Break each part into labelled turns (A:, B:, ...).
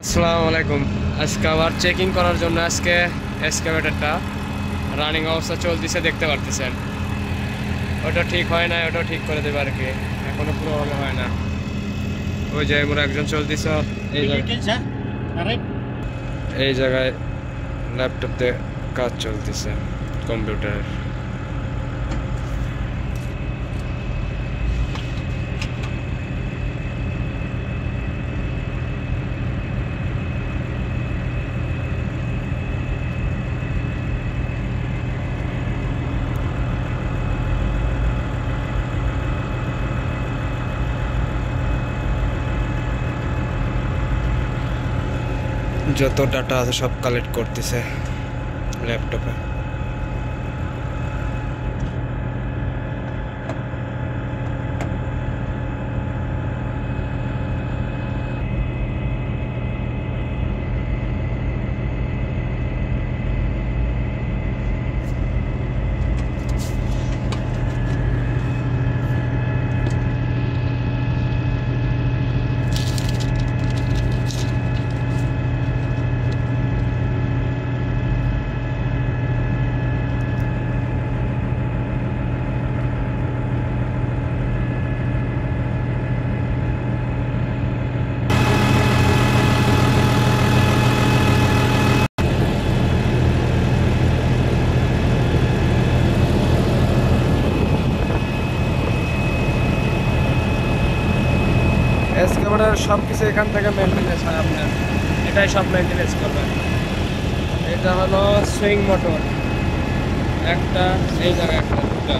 A: আসসালামু আলাইকুম। আজকে আবার চেকিং করার জন্য আজকে এক্সকাভেটরটা রানিং অবস্থা চলতেছে, দেখতে পারতেছেন। ওটা ঠিক হয় না, ওটা ঠিক করে দেবে আর কি, এখনো পুরো ভালো হয় না। ওই যে মোর একজন চলতেছে এই জায়গায় ল্যাপটপ দিয়ে কাজ চলতেছে কম্পিউটারের। যত ডাটা আছে সব কালেক্ট করতেছে ল্যাপটপে। এক্সকাভেটর সব কিছু এখান থেকে মেনটেনেন্স হয় আপনার, এটাই সব মেনটেনেন্স করবেন। এটা হলো সুইং মোটর, একটা এই জায়গায় একটা দুটা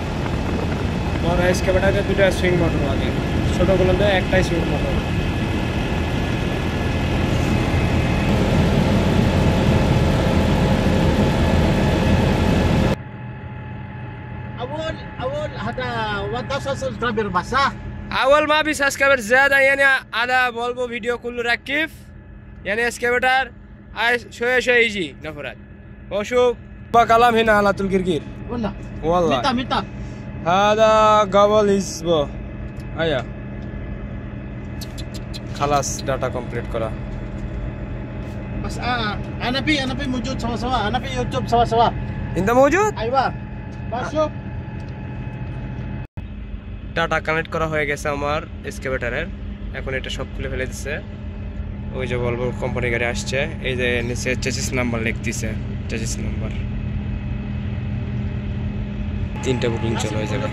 A: বড় এক্সকাভেটরে দুটা সুইং মোটর লাগে, ছোটোগুলোতে একটাই সুইং মোটর।
B: أول هذا 1000 سبسكرايبر بس صح؟
A: أول ما في سبسكرايبر زيادة يعني أنا بولبو فيديو كله ركيف يعني اسكابتر شوية شوية يجي نفرات وشوف بكلام هنا على طول كركير والله
B: متى
A: هذا قبل أسبوع أيوة خلاص داتا كومبليت كرا
B: بس أنا في موجود سوا أنا في يوتيوب سوا
A: أنت موجود؟
B: أيوة بس شوف
A: ডাটা কানেক্ট করা হয়ে গেছে আমার এক্সকাভেটরের। এখন এটা সব খুলে ফেলে দিচ্ছে। ওই যে বলবো কোম্পানি গাড়ি আসছে, এই যে নিচে চেসিস নাম্বার লিখতেছে, চেসিস নাম্বার 3টা বুকিং চলে ওই জায়গায়।